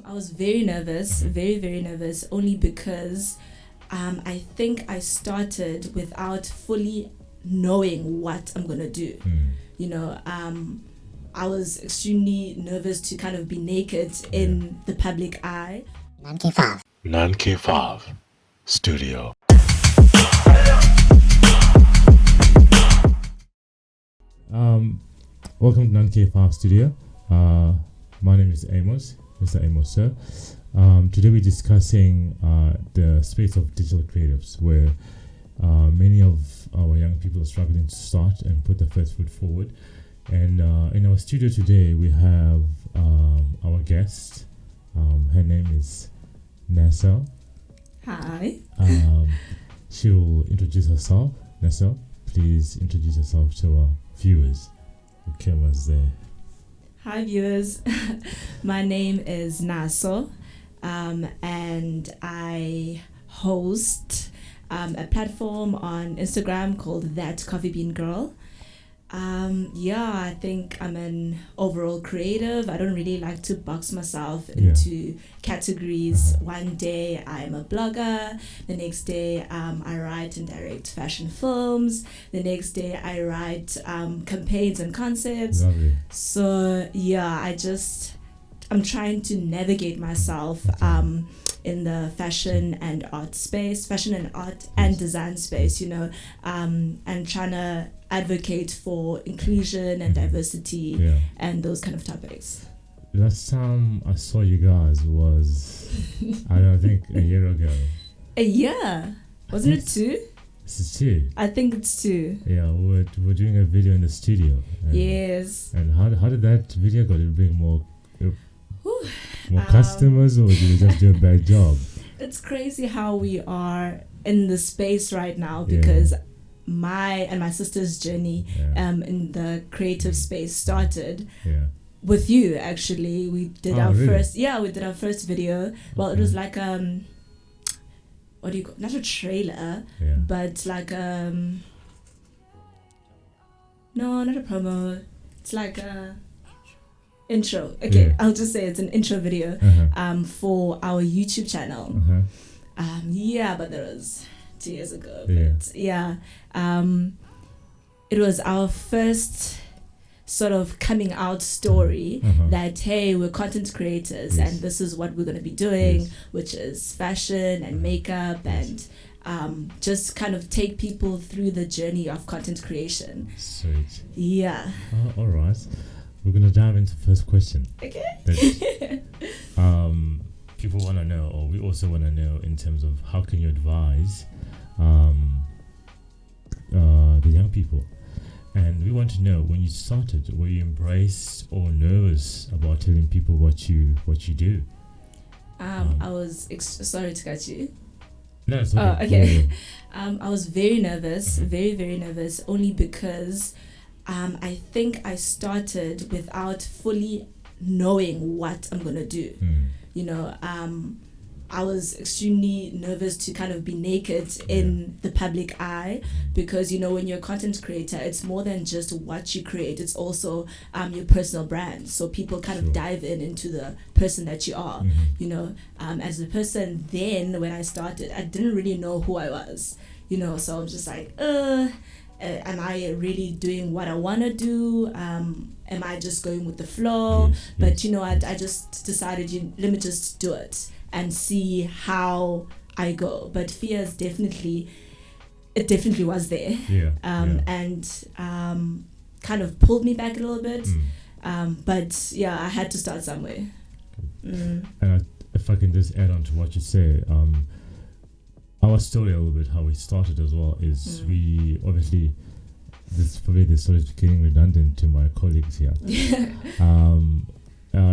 I was very nervous, very, very nervous, only because I think I started without fully knowing what I'm going to do. You know, I was extremely nervous to kind of be naked in the public eye. Nan-K5 Studio. Welcome to Nan-K5 Studio. My name is Amos, Mr. Amos, sir. Today we're discussing the space of digital creatives, where many of our young people are struggling to start and put their first foot forward. And in our studio today, we have our guest. Her name is Nassel. Hi. She'll introduce herself. Nassel, please introduce yourself to our viewers. The camera's there. Hi viewers, my name is Nassel, and I host a platform on Instagram called That Coffee Bean Girl. I think I'm an overall creative. I don't really like to box myself into categories. One day I'm a blogger, the next day I write and direct fashion films, the next day I write campaigns and concepts. Lovely. So I'm trying to navigate myself in the fashion and art and design space, and trying to advocate for inclusion and diversity and those kind of topics. Last time I saw you guys was, I think a year ago. A year? Wasn't it 2? This is 2. I think it's 2. Yeah, we're doing a video in the studio. Yes. And how did that video go? Did it bring more customers, or did you just do a bad job? It's crazy how we are in the space right now, because my and my sister's journey in the creative space started with you. Actually, we did our first video. Well, it was like what do you call, not a trailer, but like no, not a promo. It's like a intro. Okay, I'll just say it's an intro video for our YouTube channel. But that was 2 years ago. But it was our first sort of coming out story that, hey, we're content creators and this is what we're going to be doing, which is fashion and makeup and just kind of take people through the journey of content creation. Sweet. Yeah. All right. We're going to dive into the first question. Okay. People want to know, or we also want to know, in terms of how can you advise the young people. And we want to know, when you started, were you embraced or nervous about telling people what you do? I was sorry to cut you. No, it's okay. Oh, okay. I was very nervous, very, very nervous, only because I think I started without fully knowing what I'm gonna do. I was extremely nervous to kind of be naked in the public eye, because when you're a content creator, it's more than just what you create, it's also your personal brand. So people kind of dive into the person that you are. As a person, then when I started, I didn't really know who I was, so I'm just like, am I really doing what I want to do? Am I just going with the flow? But I just decided, let me just do it and see how I go. But fear is definitely was there. And kind of pulled me back a little bit. But I had to start somewhere. And if I can just add on to what you say, our story a little bit, how we started as well, is we obviously, this story is getting redundant to my colleagues here.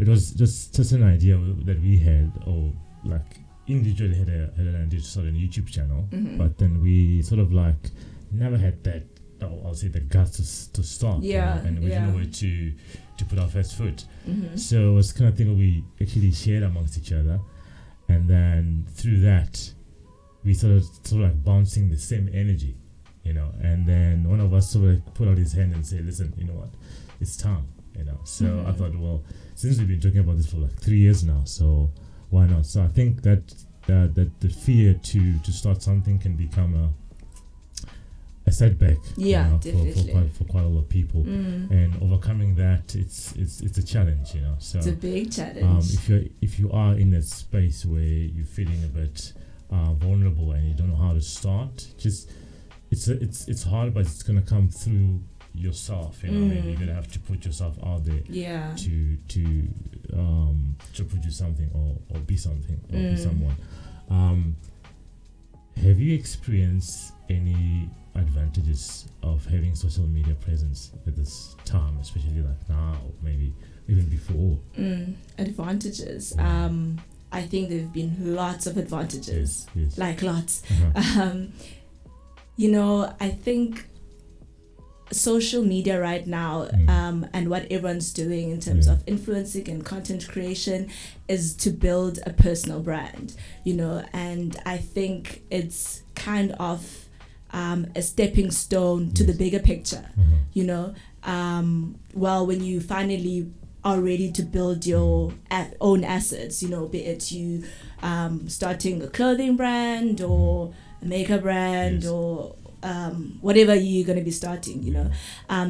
It was just an idea that we had, or like individually had an idea to start a YouTube channel, but then we sort of like never had that, I'll say, the guts to start. And we didn't know where to put our first foot. So it was kind of thing we actually shared amongst each other, and then through that we sort of like bouncing the same energy, and then one of us sort of like put out his hand and said, listen, you know what, it's time. So I thought, well, since we've been talking about this for like 3 years now, so why not? So I think that the fear to start something can become a setback, definitely. for quite a lot of people, and overcoming that, it's a challenge, So It's a big challenge. if you are in that space where you're feeling a bit vulnerable and you don't know how to start, just it's hard, but it's gonna come through yourself. I mean, you're gonna have to put yourself out there. Yeah. To produce something or be something or be someone. Have you experienced any advantages of having social media presence at this time, especially like now, maybe even before? Advantages. Yeah. I think there have been lots of advantages. Yes. Like lots. Uh-huh. I think social media right now, and what everyone's doing in terms of influencing and content creation is to build a personal brand, and I think it's kind of a stepping stone to the bigger picture, when you finally are ready to build your own assets, be it you starting a clothing brand or a makeup brand or whatever you're going to be starting,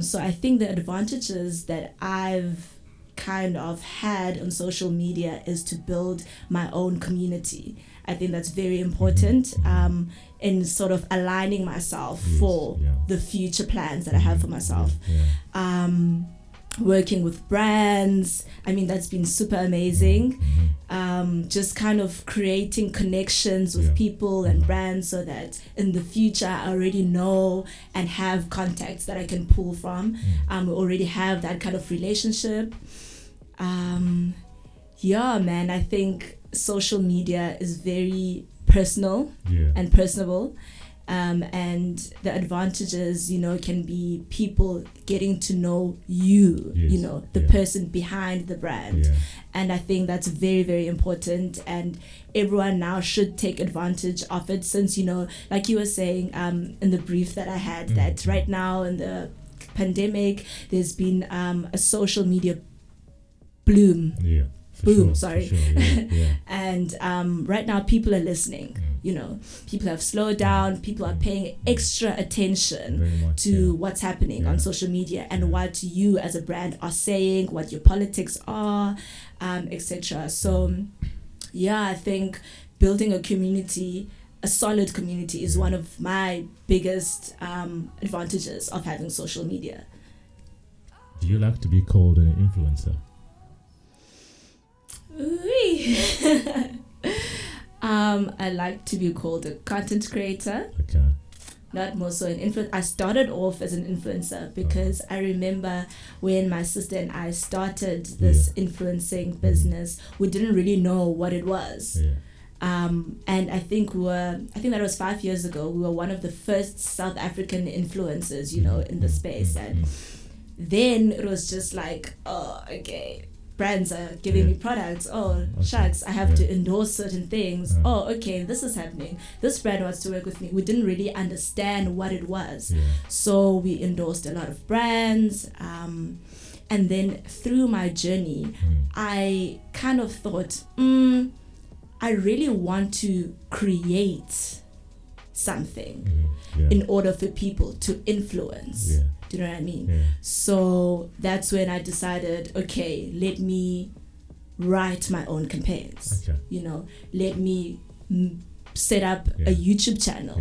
so I think the advantages that I've kind of had on social media is to build my own community. I think that's very important in sort of aligning myself for the future plans that I have for myself. Working with brands, I mean, that's been super amazing. Just kind of creating connections with people and brands so that in the future I already know and have contacts that I can pull from. We already have that kind of relationship. I think social media is very personal and personable. And the advantages, can be people getting to know you, the person behind the brand. And I think that's very, very important. And everyone now should take advantage of it since, like you were saying in the brief that I had, that right now in the pandemic, there's been a social media bloom. Boom, sorry. And right now people are listening. People have slowed down. People are paying extra attention to what's happening on social media and what you as a brand are saying, what your politics are, etc. So, I think building a community, a solid community, is one of my biggest advantages of having social media. Do you like to be called an influencer? I like to be called a content creator. Okay. Not more so an influencer. I started off as an influencer because I remember when my sister and I started this influencing business, we didn't really know what it was. And I think that was 5 years ago. We were one of the first South African influencers, in the space. And then it was just like, oh, okay, brands are giving me products. Oh, shucks, I have to endorse certain things. Oh, okay, this is happening. This brand wants to work with me. We didn't really understand what it was. So we endorsed a lot of brands. And then through my journey, I kind of thought, I really want to create something in order for people to influence. Do you know what I mean? So that's when I decided, okay, let me write my own campaigns. Let me set up a YouTube channel.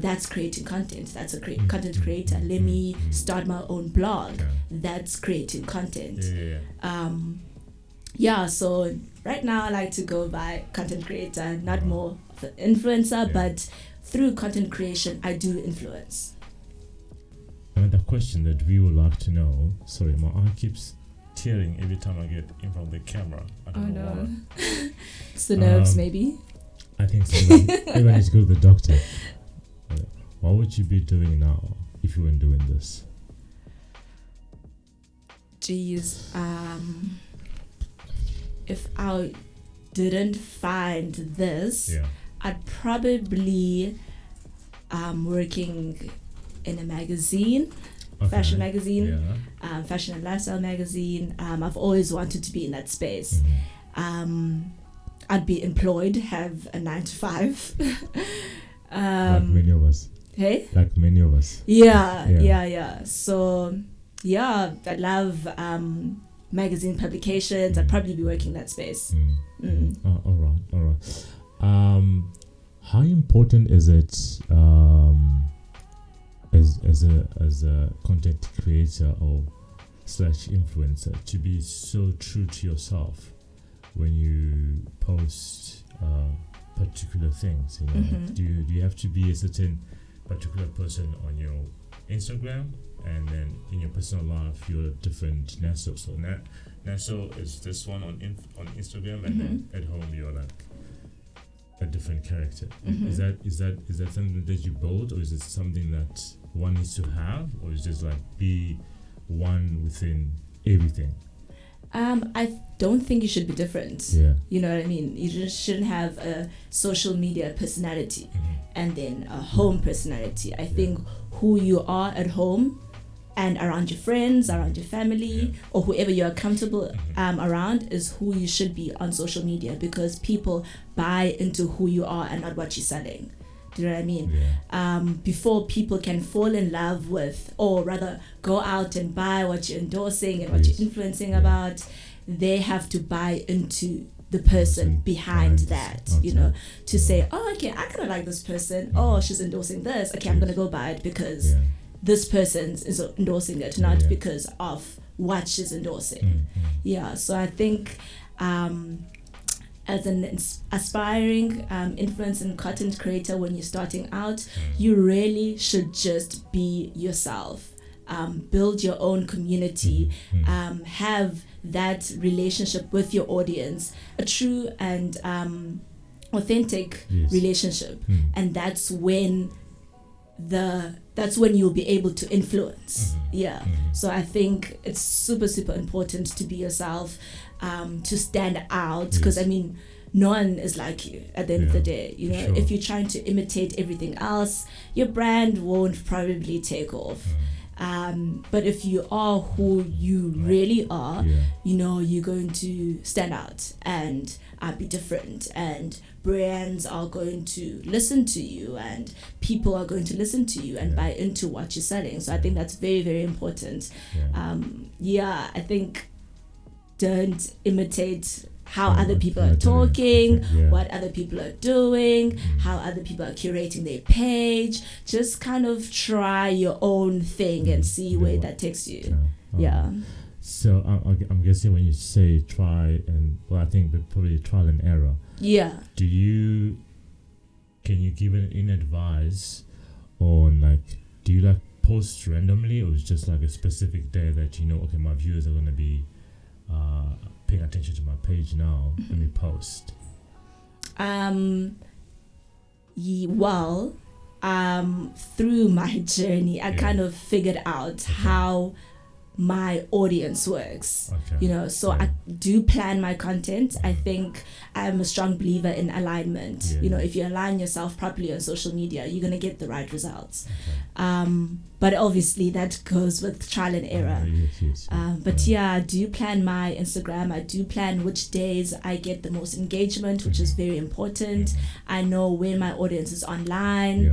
That's creating content. That's a content creator. Let me start my own blog. That's creating content. So right now I like to go by content creator, not more of an influencer, but through content creation, I do influence. Another question that we would like to know. Sorry, my eye keeps tearing every time I get in front of the camera. I don't know why. It's the nerves, maybe. I think so. Everyone needs to go to the doctor. What would you be doing now if you weren't doing this? Jeez. If I didn't find this, I'd probably working in a magazine. fashion magazine, Yeah. fashion and lifestyle magazine. I've always wanted to be in that space. I'd be employed, have a 9 to 5. Like many of us. Hey? Like many of us. Yeah. So, yeah, I love magazine publications. I'd probably be working in that space. All right. How important is it as a content creator or / influencer to be so true to yourself when you post particular things? You know, do you have to be a certain particular person on your Instagram, and then in your personal life you're a different Naso? So Naso is this one on Instagram, and then at home you're like a different character. Is that something that you build, or is it something that one needs to have, or is just like be one within everything? I don't think you should be different. Yeah. You know what I mean? You just shouldn't have a social media personality and then a home personality. I think who you are at home and around your friends, around your family, or whoever you're comfortable around is who you should be on social media, because people buy into who you are and not what you're selling. Do you know what I mean? Yeah. Before people can fall in love with, or rather go out and buy what you're endorsing and what you're influencing about, they have to buy into the person behind that, you know, to say, oh, okay, I kind of like this person. Oh, she's endorsing this. Okay, I'm going to go buy it because this person is endorsing it, not because of what she's endorsing. Yeah, so I think as an aspiring influencer and content creator, when you're starting out, you really should just be yourself. Build your own community, have that relationship with your audience, a true and authentic relationship, and that's when you'll be able to influence. So I think it's super important to be yourself, to stand out, because I mean, no one is like you at the end of the day. You know, if you're trying to imitate everything else, your brand won't probably take off. But if you are who you really are, you know, you're going to stand out and be different, and brands are going to listen to you, and people are going to listen to you and buy into what you're selling. So I think that's very important. I think don't imitate how other people are talking, what other people are doing, how other people are curating their page. Just kind of try your own thing and see where that takes you. So I'm guessing when you say try and, well, I think probably trial and error. Yeah. Can you give any advice on, like, do you like post randomly, or is it just like a specific day that you know, okay, my viewers are going to be paying attention to my page now, let me post? Through my journey, I kind of figured out how my audience works. You know, so I do plan my content. I think I'm a strong believer in alignment. You know, if you align yourself properly on social media, you're gonna get the right results. But obviously that goes with trial and error. I do plan my Instagram. I do plan which days I get the most engagement, which is very important. I know when my audience is online.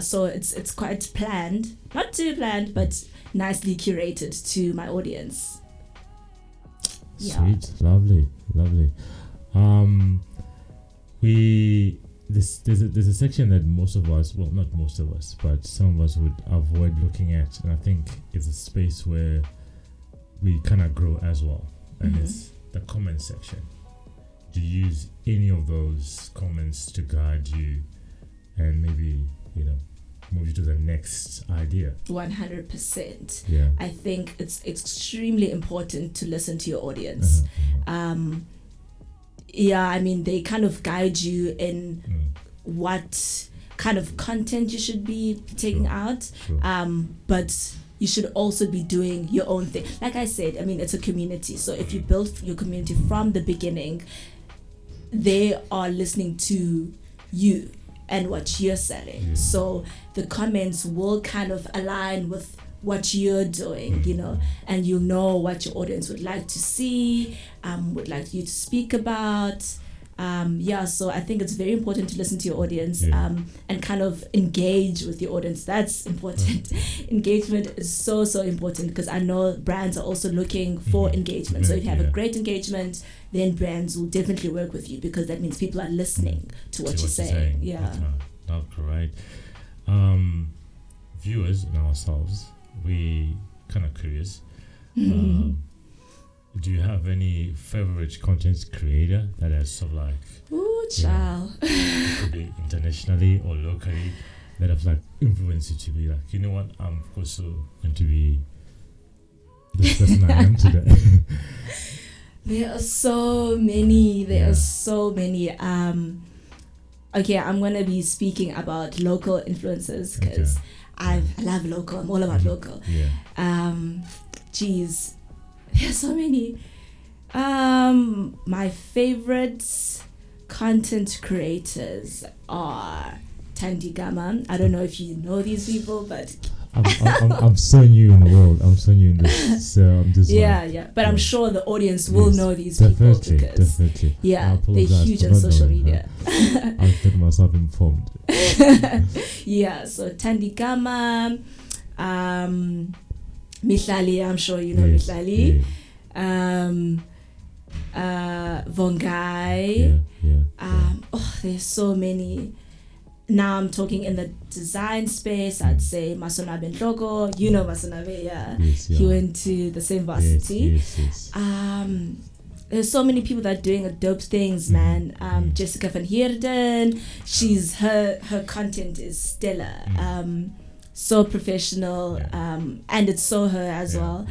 So it's quite planned, not too planned, but nicely curated to my audience. Sweet, lovely. There's a section that most of us, well, not most of us, but some of us would avoid looking at, and I think it's a space where we kind of grow as well, and it's the comment section. Do you use any of those comments to guide you and maybe, you know, move you to the next idea? 100%. Yeah. I think it's extremely important to listen to your audience. I mean, they kind of guide you in what kind of content you should be taking out. But you should also be doing your own thing. Like I said, I mean, it's a community. So if you build your community from the beginning, they are listening to you and what you're selling. Yeah. So the comments will kind of align with what you're doing, you know, and you know what your audience would like to see, would like you to speak about. So I think it's very important to listen to your audience, and kind of engage with your audience. That's important. Engagement is so important, because I know brands are also looking for engagement. So if you have a great engagement, then brands will definitely work with you, because that means people are listening to what you're saying. Yeah. Okay. Not correct. Viewers and ourselves, we kind of curious. Do you have any favorite content creator that has sort of like, ooh, child, it could be internationally or locally, that have like influenced you to be like, you know what, I'm also going to be this person I am today? There are so many. Okay, I'm gonna be speaking about local influencers, because I love local. I'm all about local. Geez, there's so many. My favorite content creators are Thandi Gama. I don't know if you know these people, but I'm so new in the world. I'm so new in this. So I'm just but I'm sure the audience will know these people, because definitely. they're huge on social media. I'll get myself informed. So Thandi Gama, Mihlali, I'm sure you know Mihlali. Vongai. There's so many. Now I'm talking in the design space. I'd say Masonabe Nhloko. You know Masonabe, He went to the same varsity. There's so many people that are doing dope things, man. Jessica van Heerden, her content is stellar. So professional, and it's so her as well.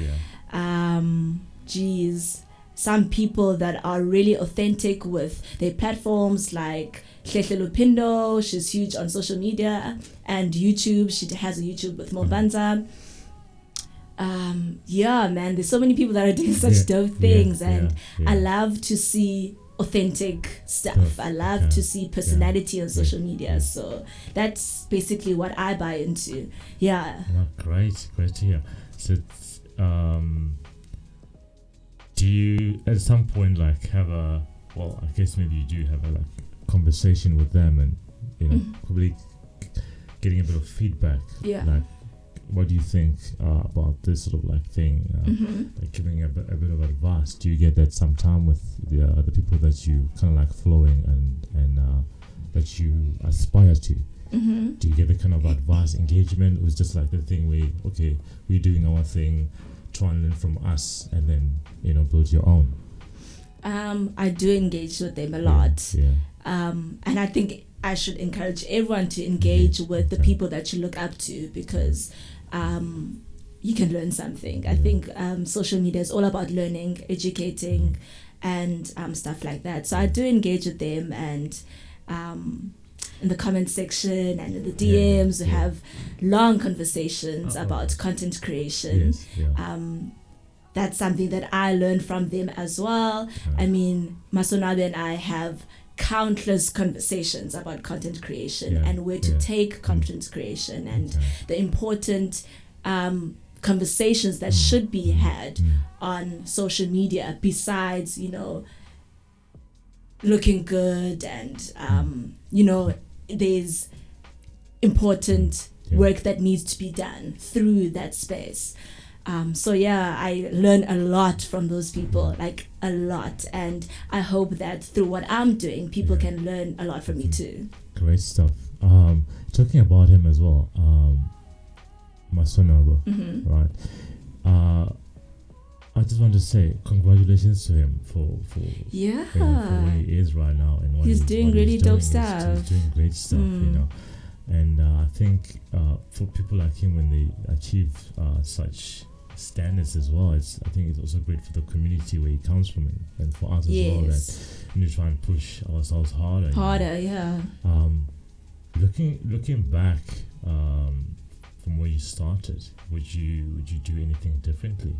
Some people that are really authentic with their platforms, like Hlehle Lupindo. She's huge on social media and YouTube. She has a YouTube with Mobanza. Man, there's so many people that are doing such dope things, and I love to see authentic stuff. I love to see personality on social media. So that's basically what I buy into. Great to hear. So do you at some point like have I guess maybe you do have a like conversation with them, and probably getting a bit of feedback, like what do you think about this sort of like thing, like giving a bit of advice? Do you get that sometime with the people that you kind of like flowing and that you aspire to? Do you get the kind of advice, engagement, or is just like the thing where we're doing our thing, try and learn from us, and then build your own? I do engage with them a lot. And I think I should encourage everyone to engage with the people that you look up to, because you can learn something. I think social media is all about learning, educating, and stuff like that. So I do engage with them, and in the comment section and in the DMs we have long conversations about content creation. That's something that I learned from them as well. I mean, Masonabe and I have countless conversations about content creation and where to take content creation, and the important conversations that should be had on social media, besides looking good, and there's important work that needs to be done through that space. I learn a lot from those people, like a lot, and I hope that through what I'm doing, people can learn a lot from me too. Great stuff. Talking about him as well, Masonabe, right? I just want to say congratulations to him for where he is right now, and what he's doing really dope stuff. He's doing great stuff, and I think for people like him, when they achieve such standards as well, I think it's also great for the community where he comes from, and for us as well, that try and push ourselves harder. Looking back from where you started, would you do anything differently?